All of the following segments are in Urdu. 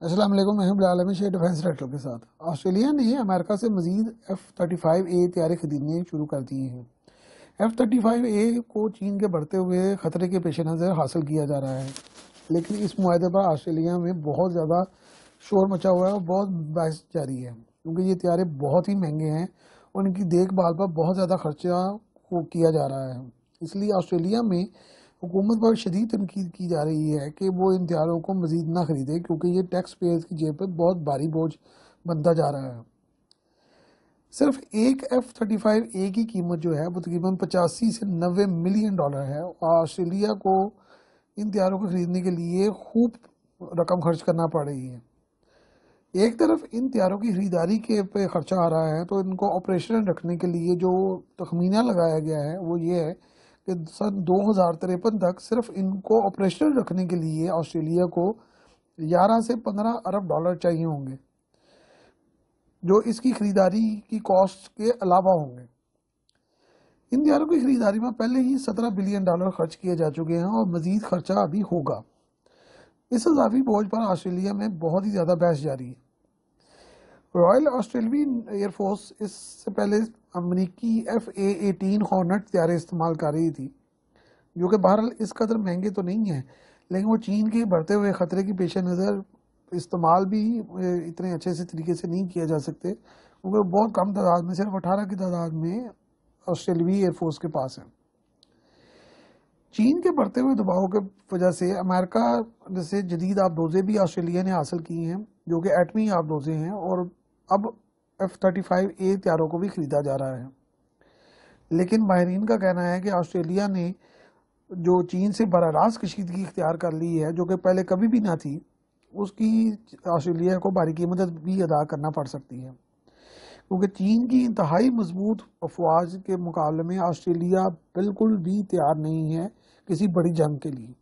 السلام علیکم، میں ہوں بلال احمد شیخ ڈیفینس ڈائریکٹر کے ساتھ۔ آسٹریلیا نے امریکہ سے مزید F-35A طیارے خریدنے شروع کر دیے ہیں۔ F-35A کو چین کے بڑھتے ہوئے خطرے کے پیش نظر حاصل کیا جا رہا ہے، لیکن اس معاہدے پر آسٹریلیا میں بہت زیادہ شور مچا ہوا ہے اور بہت بحث جاری ہے، کیونکہ یہ طیارے بہت ہی مہنگے ہیں اور ان کی دیکھ بھال پر بہت زیادہ خرچہ کیا جا رہا ہے۔ اس لیے آسٹریلیا میں حکومت پر شدید تنقید کی جا رہی ہے کہ وہ ان طیاروں کو مزید نہ خریدے، کیونکہ یہ ٹیکس پیئرز کی جیب پر بہت بھاری بوجھ بنتا جا رہا ہے۔ صرف ایک F-35A کی قیمت جو ہے وہ تقریباً 85 سے 90 ملین ڈالر ہے، اور آسٹریلیا کو ان طیاروں کو خریدنے کے لیے خوب رقم خرچ کرنا پڑ رہی ہے۔ ایک طرف ان طیاروں کی خریداری کے پہ خرچہ آ رہا ہے، تو ان کو آپریشن رکھنے کے لیے جو تخمینہ لگایا گیا ہے وہ یہ ہے کہ سن 2053 تک صرف ان کو آپریشنل رکھنے کے لیے آسٹریلیا کو 11 سے 15 ارب ڈالر چاہیے ہوں گے، جو اس کی خریداری کی کاسٹ کے علاوہ ہوں گے۔ ان طیاروں کی خریداری میں پہلے ہی 17 بلین ڈالر خرچ کیے جا چکے ہیں اور مزید خرچہ ابھی ہوگا۔ اس اضافی بوجھ پر آسٹریلیا میں بہت ہی زیادہ بحث جاری ہے۔ رائل آسٹریلوین ایئر فورس اس سے پہلے امریکی F/A-18 ہارنٹ طیارے استعمال کر رہی تھی، جو کہ بہرحال اس قدر مہنگے تو نہیں ہیں، لیکن وہ چین کے بڑھتے ہوئے خطرے کے پیش نظر استعمال بھی اتنے اچھے سے طریقے سے نہیں کیا جا سکتے، کیونکہ وہ بہت کم تعداد میں، صرف 18 کی تعداد میں آسٹریلوی ایئر فورس کے پاس ہیں۔ چین کے بڑھتے ہوئے دباؤ کی وجہ سے امریکہ سے جدید آبدوزیں بھی آسٹریلیا نے حاصل کی ہیں، جو کہ ایٹمی آبدوزیں ہیں، اور اب F-35A طیاروں کو بھی خریدا جا رہا ہے۔ لیکن ماہرین کا کہنا ہے کہ آسٹریلیا نے جو چین سے براہ راست کشیدگی اختیار کر لی ہے، جو کہ پہلے کبھی بھی نہ تھی، اس کی آسٹریلیا کو بھاری قیمت بھی ادا کرنا پڑ سکتی ہے، کیونکہ چین کی انتہائی مضبوط افواج کے مقابلے میں آسٹریلیا بالکل بھی تیار نہیں ہے کسی بڑی جنگ کے لیے۔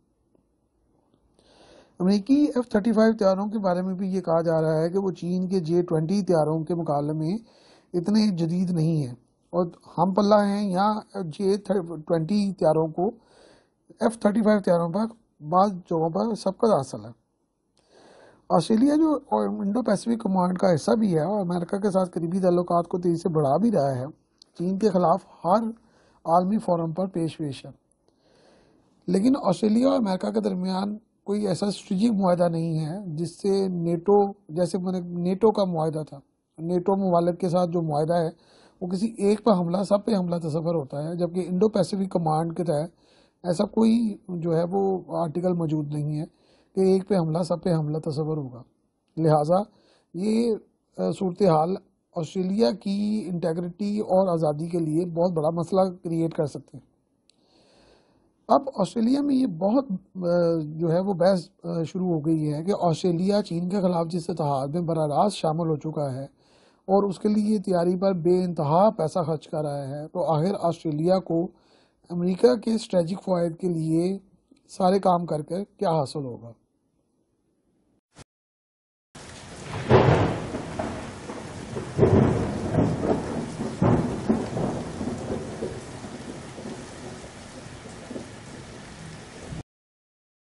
امریکی F-35 طیاروں کے بارے میں بھی یہ کہا جا رہا ہے کہ وہ چین کے J-20 طیاروں کے مقابلے میں اتنے جدید نہیں ہیں اور ہم پلہ ہیں، یہاں J-20 طیاروں کو F-35 طیاروں پر بعض جگہوں پر سبقت حاصل ہے۔ آسٹریلیا جو انڈو پیسفک کمانڈ کا حصہ بھی ہے اور امریکہ کے ساتھ قریبی تعلقات کو تیزی سے بڑھا بھی رہا ہے، چین کے خلاف ہر عالمی فورم پر پیش ہے، لیکن آسٹریلیا اور امریکہ کے درمیان کوئی ایسا اسٹریٹجک معاہدہ نہیں ہے جس سے نیٹو کا معاہدہ تھا۔ نیٹو ممالک کے ساتھ جو معاہدہ ہے وہ کسی ایک پر حملہ سب پہ حملہ تصور ہوتا ہے، جبکہ انڈو پیسفک کمانڈ کے تحت ایسا کوئی جو ہے وہ آرٹیکل موجود نہیں ہے کہ ایک پہ حملہ سب پہ حملہ تصور ہوگا۔ لہٰذا یہ صورتحال آسٹریلیا کی انٹیگریٹی اور آزادی کے لیے بہت بڑا مسئلہ کریٹ کر سکتے ہیں۔ اب آسٹریلیا میں یہ بہت جو ہے وہ بحث شروع ہو گئی ہے کہ آسٹریلیا چین کے خلاف جس اتحاد میں براہ راست شامل ہو چکا ہے اور اس کے لیے تیاری پر بے انتہا پیسہ خرچ کر رہا ہے، تو آخر آسٹریلیا کو امریکہ کے اسٹریٹجک فوائد کے لیے سارے کام کر کے کیا حاصل ہوگا۔